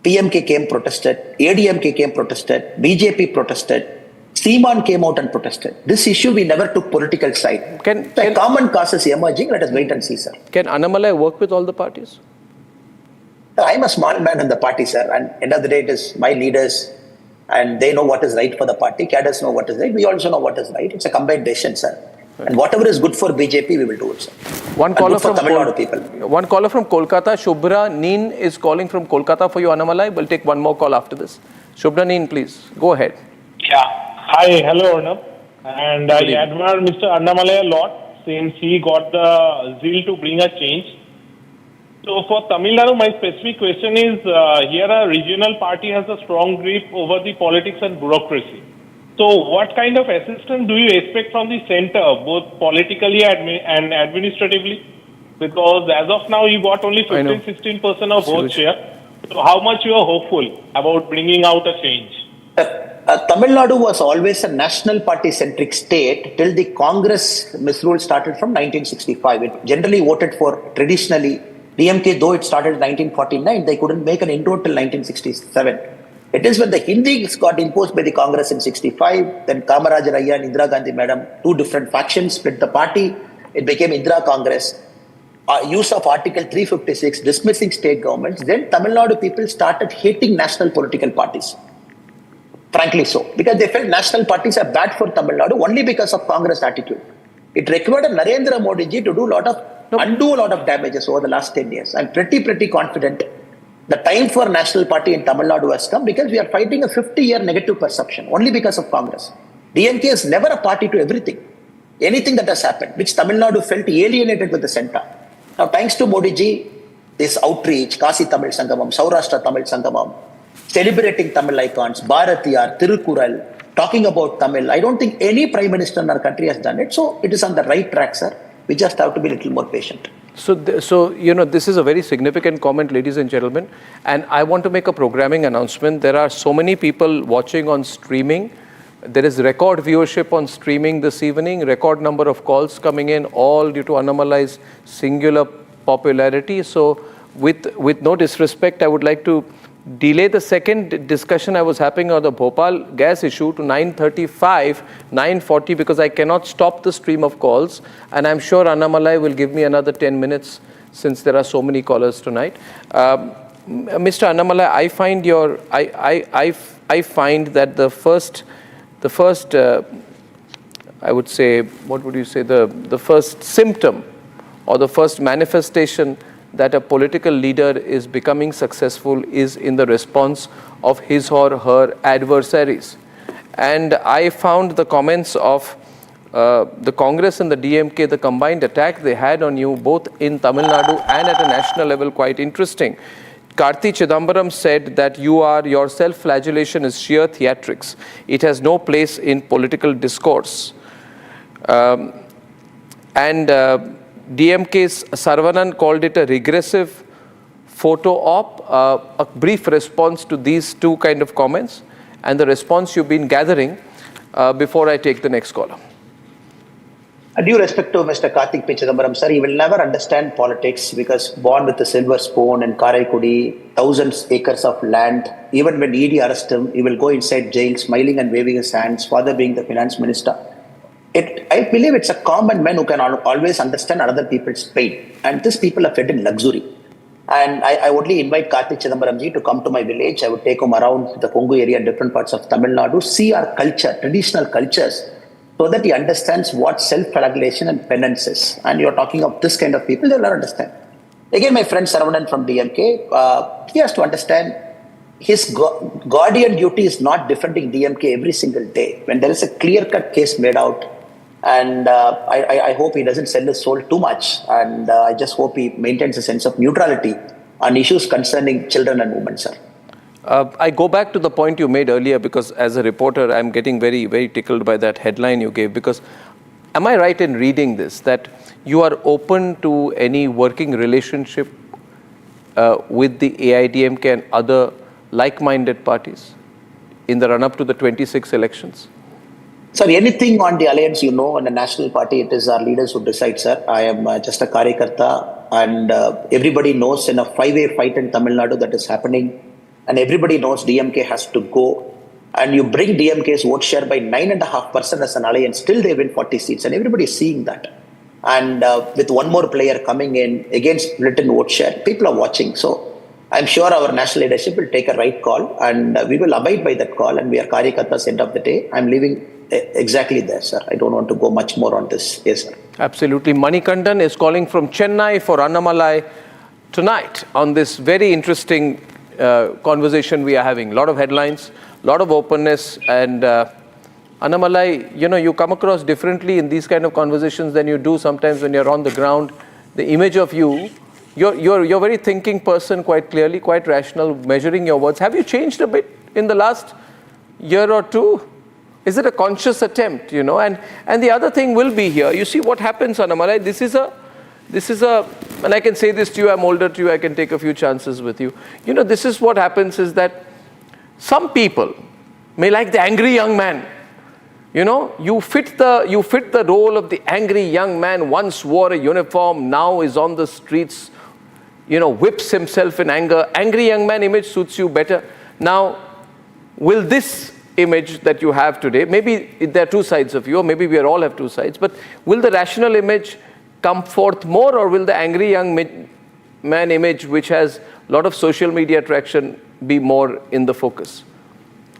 PMK came, protested. ADMK came, protested. BJP protested. Seeman came out and protested. This issue, we never took political side. A common cause is emerging. Let us wait and see, sir. Can Annamalai work with all the parties? I'm a small man in the party, sir. And end of the day, it is my leaders. And they know what is right for the party. Cadres know what is right. We also know what is right. It's a combined decision, sir. Right. And whatever is good for BJP, we will do it, sir. One caller from Kolkata, Shubhra Neen is calling from Kolkata for you, Annamalai. We'll take one more call after this. Shubhra Neen, please, go ahead. Yeah. Hi, hello, Arnab. And I admire Mr. Annamalai a lot since he got the zeal to bring a change. So for Tamil Nadu, my specific question is, here a regional party has a strong grip over the politics and bureaucracy. So what kind of assistance do you expect from the center, both politically and administratively? Because as of now, you got only 15-16% of vote share. So how much you are hopeful about bringing out a change? Tamil Nadu was always a national party-centric state till the Congress misrule started from 1965. It generally voted for traditionally DMK, though it started in 1949, they couldn't make an inroad till 1967. It is when the Hindis got imposed by the Congress in 65, then Kamaraj Raya and Indira Gandhi Madam, 2 different factions split the party. It became Indira Congress. Use of Article 356, dismissing state governments. Then Tamil Nadu people started hating national political parties. Frankly so. Because they felt national parties are bad for Tamil Nadu only because of Congress attitude. It required Narendra Modi ji to undo a lot of damages over the last 10 years. I'm pretty confident the time for national party in Tamil Nadu has come because we are fighting a 50-year negative perception only because of Congress. DMK is never a party to everything. Anything that has happened, which Tamil Nadu felt alienated with the center. Now, thanks to Modi ji, this outreach, Kasi Tamil Sangamam, Saurashtra Tamil Sangamam, celebrating Tamil icons, Bharatiyar, Tirukural, talking about Tamil. I don't think any prime minister in our country has done it. So it is on the right track, sir. We just have to be a little more patient. So you know, this is a very significant comment, ladies and gentlemen. And I want to make a programming announcement. There are so many people watching on streaming. There is record viewership on streaming this evening, record number of calls coming in, all due to Annamalai's singular popularity. So with no disrespect, I would like to delay the second discussion I was having on the Bhopal gas issue to 9:35, 9:40 because I cannot stop the stream of calls. And I'm sure Annamalai will give me another 10 minutes since there are so many callers tonight. Mr. Annamalai, I find that the first I would say, what would you say, the first symptom or the first manifestation that a political leader is becoming successful is in the response of his or her adversaries. And I found the comments of the Congress and the DMK, the combined attack they had on you both in Tamil Nadu and at a national level, quite interesting. Karti Chidambaram said that your self-flagellation is sheer theatrics. It has no place in political discourse. DMK's Saravanan called it a regressive photo op. A brief response to these two kind of comments and the response you've been gathering before I take the next caller. Due respect to Mr. Karthik Chidambaram, sir, he will never understand politics because born with a silver spoon in Karaikudi, thousands acres of land. Even when ED arrests him, he will go inside jail smiling and waving his hands, father being the finance minister. I believe it's a common man who can always understand other people's pain. And these people are fed in luxury. And I only invite Karthik Chidambaramji to come to my village. I would take him around the Kongu area and different parts of Tamil Nadu, see our culture, traditional cultures, so that he understands what self-flagellation and penance is. And you're talking of this kind of people, they'll not understand. Again, my friend Saravanan from DMK, he has to understand his guardian duty is not defending DMK every single day. When there is a clear-cut case made out, and I hope he doesn't sell his soul too much. And I just hope he maintains a sense of neutrality on issues concerning children and women, sir. I go back to the point you made earlier because as a reporter, I'm getting very, very tickled by that headline you gave. Because am I right in reading this, that you are open to any working relationship with the AIDMK and other like-minded parties in the run-up to the 26 elections? Sir, anything on the alliance, in the national party, it is our leaders who decide, sir. I am just a Karyakarta, and everybody knows in a five-way fight in Tamil Nadu that is happening, and everybody knows DMK has to go, and you bring DMK's vote share by 9.5% as an alliance, still they win 40 seats, and everybody is seeing that. And with one more player coming in against split in vote share, people are watching. So I'm sure our national leadership will take a right call, and we will abide by that call, and we are Karyakartas end of the day. I'm leaving exactly there, sir. I don't want to go much more on this. Yes, sir. Absolutely. Manikandan is calling from Chennai for Annamalai tonight on this very interesting conversation we are having. A lot of headlines, a lot of openness, and Annamalai, you come across differently in these kind of conversations than you do sometimes when you're on the ground. The image of you're a very thinking person, quite clearly, quite rational, measuring your words. Have you changed a bit in the last year or two? Is it a conscious attempt, And the other thing will be here. You see what happens, Annamalai. This is a, and I can say this to you, I'm older to you, I can take a few chances with you. This is what happens is that some people may like the angry young man. You fit the role of the angry young man, once wore a uniform, now is on the streets, whips himself in anger. Angry young man image suits you better. Now, will this image that you have today, maybe there are two sides of you, or maybe we all have two sides, but will the rational image come forth more, or will the angry young man image, which has a lot of social media attraction, be more in the focus?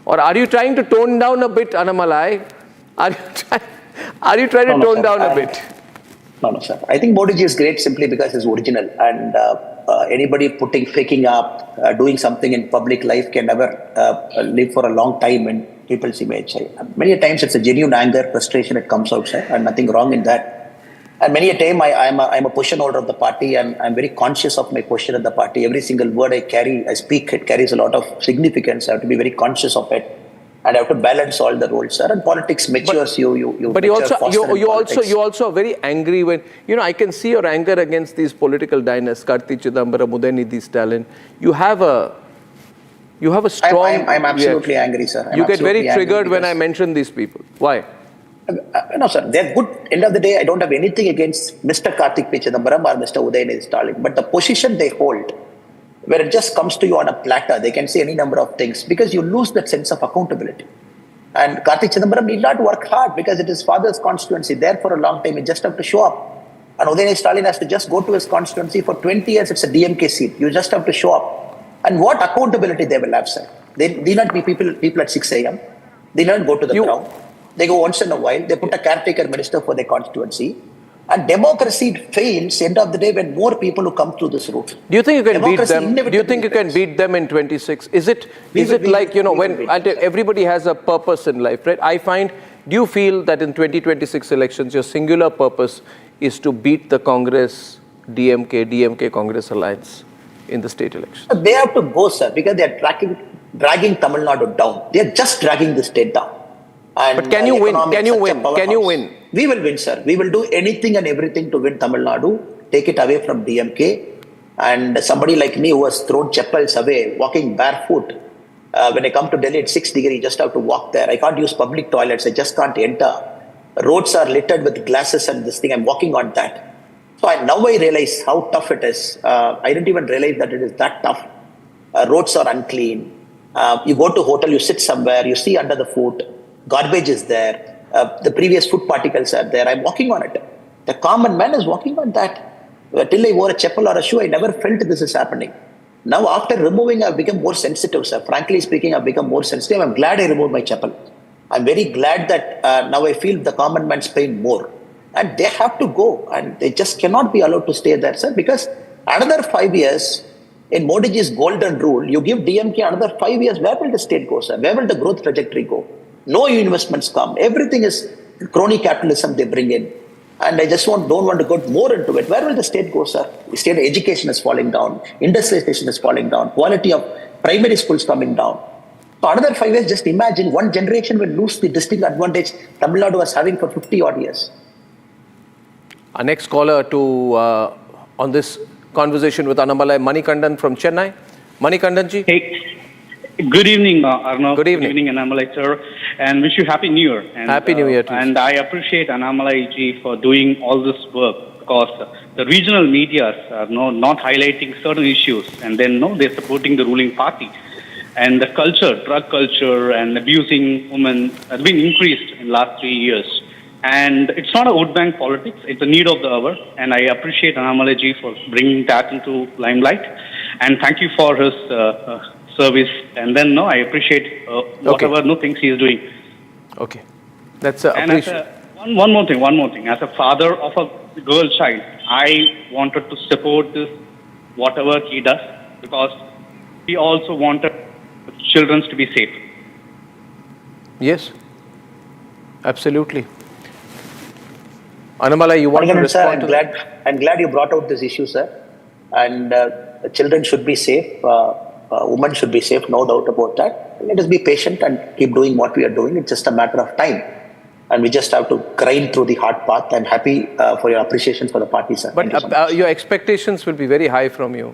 Or are you trying to tone down a bit, Annamalai? Are you trying to tone down a bit? No, sir. I think Modi ji is great simply because he's original, and anybody faking up, doing something in public life can never live for a long time in people's image. Many times it's a genuine anger, frustration that comes out, sir, and nothing wrong in that. And many a time I'm a position holder of the party, and I'm very conscious of my position in the party. Every single word I speak, it carries a lot of significance. I have to be very conscious of it. And I have to balance all the roles, sir. And politics matures you. But you also are very angry when, I can see your anger against these political dynasts, Karti Chidambaram, Udayanidhi Stalin. You have a strong... I'm absolutely angry, sir. You get very triggered when I mention these people. Why? No, sir. They're good. End of the day, I don't have anything against Mr. Karthik Chidambaram or Mr. Udayanidhi Stalin. But the position they hold, where it just comes to you on a platter, they can say any number of things because you lose that sense of accountability. And Karthik Chidambaram need not work hard because it is father's constituency there for a long time. He just have to show up And Udayanidhi Stalin has to just go to his constituency for 20 years. It's a DMK seat. You just have to show up. And what accountability they will have, sir? They need not be people at 6 a.m. They don't go to the ground. They go once in a while. They put a caretaker minister for their constituency. And democracy fails end of the day when more people who come through this route. Do you think you can beat them? Do you think you can beat them in 26? Is it like, when everybody has a purpose in life, right? I find, do you feel that in 2026 elections, your singular purpose is to beat the Congress, DMK Congress alliance in the state elections? They have to go, sir, because they are dragging Tamil Nadu down. They are just dragging the state down. And but can you win? Can you win? Can you win? We will win, sir. We will do anything and everything to win Tamil Nadu, take it away from DMK. And somebody like me who has thrown chappals away, walking barefoot. When I come to Delhi at 6 degrees, you just have to walk there. I can't use public toilets. I just can't enter. Roads are littered with glasses and this thing. I'm walking on that. So now I realize how tough it is. I didn't even realize that it is that tough. Roads are unclean. You go to hotel, you sit somewhere, you see under the foot. Garbage is there. The previous food particles are there. I'm walking on it. The common man is walking on that. Till I wore a chappal or a shoe, I never felt this is happening. Now, after removing, I've become more sensitive, sir. Frankly speaking, I've become more sensitive. I'm glad I removed my chappal. I'm very glad that now I feel the common man's pain more. And they have to go. And they just cannot be allowed to stay there, sir. Because another 5 years, in Modiji's golden rule, you give DMK another 5 years, where will the state go, sir? Where will the growth trajectory go? No investments come. Everything is crony capitalism they bring in. And I just don't want to go more into it. Where will the state go, sir? The state education is falling down. Industrialization is falling down. Quality of primary schools coming down. So another 5 years, just imagine one generation will lose the distinct advantage Tamil Nadu was having for 50 odd years. Our next caller on this conversation with Annamalai, Manikandan from Chennai. Manikandanji. Hey. Good evening, Arnab. Good evening. Good evening, Annamalai, sir. And wish you Happy New Year. And, Happy New Year to you. And I appreciate Annamalai ji for doing all this work because the regional medias are not highlighting certain issues and then they're supporting the ruling party. And the culture, drug culture and abusing women has been increased in the last 3 years. And it's not a vote bank politics, it's a need of the hour. And I appreciate Annamalai ji for bringing that into limelight. And thank you for his service. And then, I appreciate whatever things he is doing. Okay. That's appreciate. One more thing. As a father of a girl child, I wanted to support this, whatever he does, because he also wanted children to be safe. Yes. Absolutely. Annamalai, you want to respond to that? I'm glad you brought out this issue, sir. And children should be safe. Women should be safe, no doubt about that. Let us be patient and keep doing what we are doing. It's just a matter of time. And we just have to grind through the hard path. I'm happy for your appreciation for the party, sir. But your expectations will be very high from you.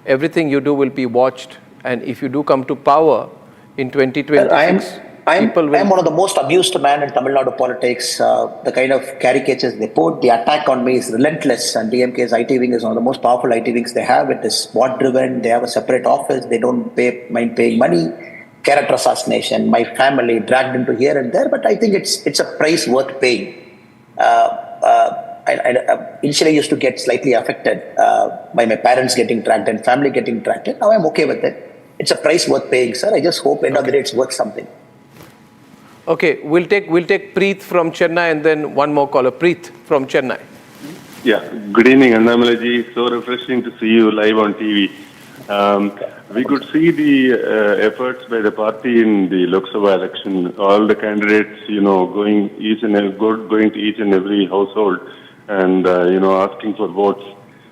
Everything you do will be watched. And if you do come to power in 2026, I'm one of the most abused men in Tamil Nadu politics. The kind of caricatures they put, the attack on me is relentless. And DMK's IT wing is one of the most powerful IT wings they have. It is bot driven. They have a separate office. They don't mind paying money. Character assassination. My family dragged into here and there. But I think it's a price worth paying. I initially used to get slightly affected by my parents getting dragged and family getting dragged in. Now I'm okay with it. It's a price worth paying, sir. I just hope end of the day it's worth something. Okay, we'll take Preet from Chennai and then one more caller. Preet from Chennai. Yeah, good evening, Annamalai ji. It's so refreshing to see you live on TV. We could see the efforts by the party in the Lok Sabha election. All the candidates, going to each and every household and asking for votes.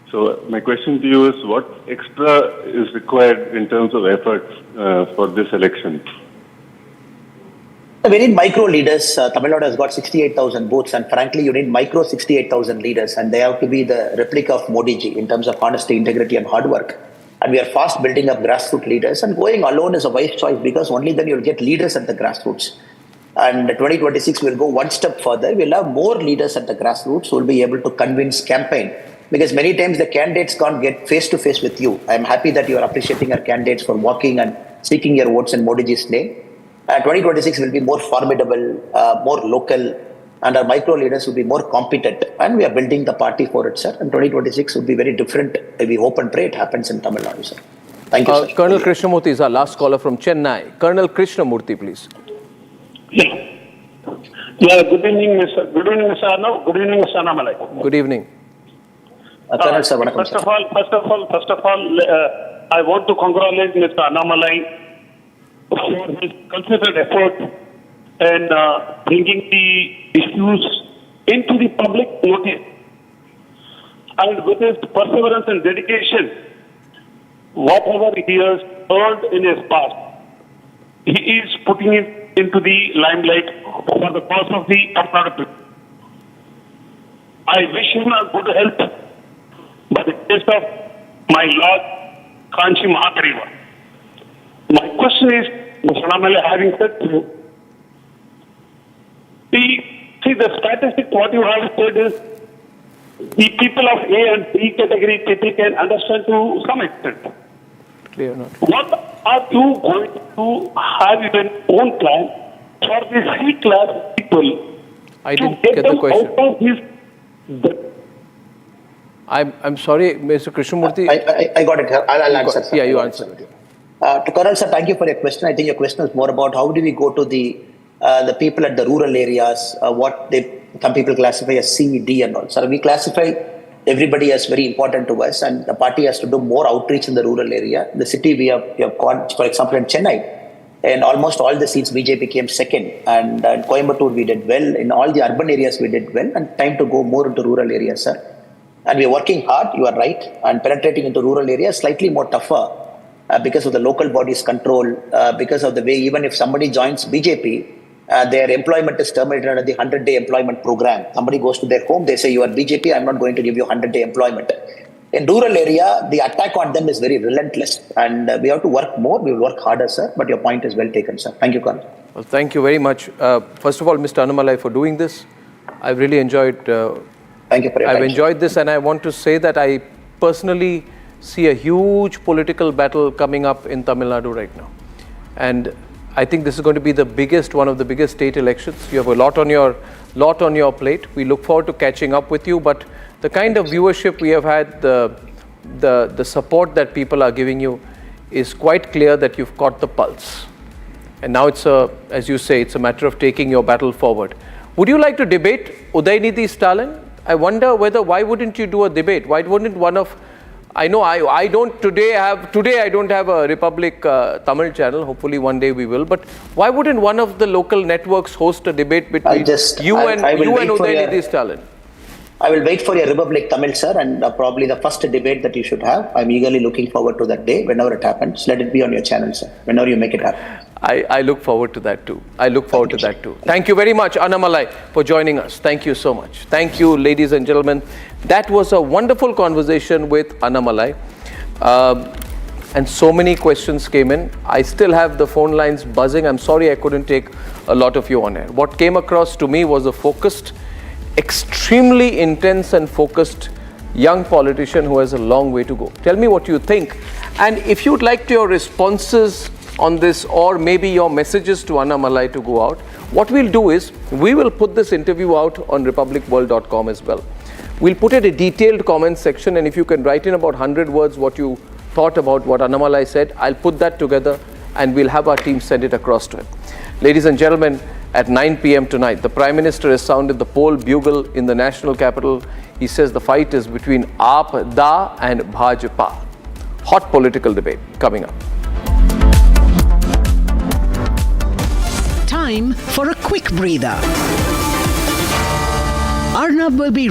So my question to you is, what extra is required in terms of efforts for this election? We need micro leaders. Tamil Nadu has got 68,000 booths, and frankly, you need micro 68,000 leaders, and they have to be the replica of Modi ji in terms of honesty, integrity, and hard work. And we are fast building up grassroots leaders, and going alone is a wise choice because only then you'll get leaders at the grassroots. And 2026 will go one step further. We'll have more leaders at the grassroots who will be able to convince campaign. Because many times the candidates can't get face to face with you. I'm happy that you are appreciating our candidates for walking and seeking your votes in Modi ji's name. 2026 will be more formidable, more local, and our micro leaders will be more competent, and we are building the party for it, sir. And 2026 will be very different. We hope and pray it happens in Tamil Nadu, sir. Thank you, sir. Colonel Krishnamurthy is our last caller from Chennai. Colonel Krishnamurthy, please. Yeah, good evening, Mr. Arnab. Good evening, Mr. Annamalai. Good evening. Colonel, sir, First of all, I want to congratulate Mr. Annamalai for his considered effort and bringing the issues into the public notice. And with his perseverance and dedication, whatever he has earned in his past, he is putting it into the limelight for the cause of the Arnab. I wish him a good health by the grace of my Lord Kanchi Mahapariva. My question is, Mr. Annamalai, having said to you, the statistic what you have said is the people of A and B category people can understand to some extent. Clear enough. What are you going to have in your own plan for the C-class people? I didn't get the question. Out of this, I'm sorry, Mr. Krishnamurthy. I got it, sir. I'll answer, sir. Yeah, you answer. To Colonel, sir, thank you for your question. I think your question is more about how do we go to the people at the rural areas, some people classify as C, D and all. So we classify everybody as very important to us, and the party has to do more outreach in the rural area. The city we have got, for example, in Chennai, in almost all the seats BJP came second, and in Coimbatore we did well. In all the urban areas we did well, and time to go more into rural areas, sir. And we are working hard, you are right, and penetrating into rural areas slightly more tougher because of the local bodies control, because of the way even if somebody joins BJP, their employment is terminated under the 100-day employment program. Somebody goes to their home, they say, you are BJP, I'm not going to give you 100-day employment. In rural area, the attack on them is very relentless, and we have to work more, we will work harder, sir. But your point is well taken, sir. Thank you, Colonel. Well, thank you very much. First of all, Mr. Annamalai, for doing this. I've really enjoyed Thank you for your I've time, enjoyed this, and I want to say that I personally see a huge political battle coming up in Tamil Nadu right now. And I think this is going to be one of the biggest state elections. You have a lot on your plate. We look forward to catching up with you, but the kind of viewership we have had, the support that people are giving you is quite clear that you've caught the pulse. And now it's as you say, it's a matter of taking your battle forward. Would you like to debate Udaynidhi Stalin? I wonder why wouldn't you do a debate? Why wouldn't one of, I know I don't today I don't have a Republic Tamil channel. Hopefully one day we will. But why wouldn't one of the local networks host a debate between you and Udaynidhi Stalin? I will wait for your Republic Tamil, sir, and probably the first debate that you should have. I'm eagerly looking forward to that day. Whenever it happens, let it be on your channel, sir. Whenever you make it happen. I look forward to that too. Thank you very much, Annamalai, for joining us. Thank you so much. Thank you, ladies and gentlemen. That was a wonderful conversation with Annamalai. And so many questions came in. I still have the phone lines buzzing. I'm sorry I couldn't take a lot of you on air. What came across to me was a focused, extremely intense and focused young politician who has a long way to go. Tell me what you think. And if you'd like your responses on this, or maybe your messages to Annamalai to go out, what we'll do is we will put this interview out on republicworld.com as well. We'll put it a detailed comment section, and if you can write in about 100 words what you thought about what Annamalai said, I'll put that together and we'll have our team send it across to him. Ladies and gentlemen, at 9 p.m. tonight, the Prime Minister has sounded the poll bugle in the national capital. He says the fight is between AAP, DA and Bhajpa. Hot political debate coming up. Time for a quick breather. Arnab will be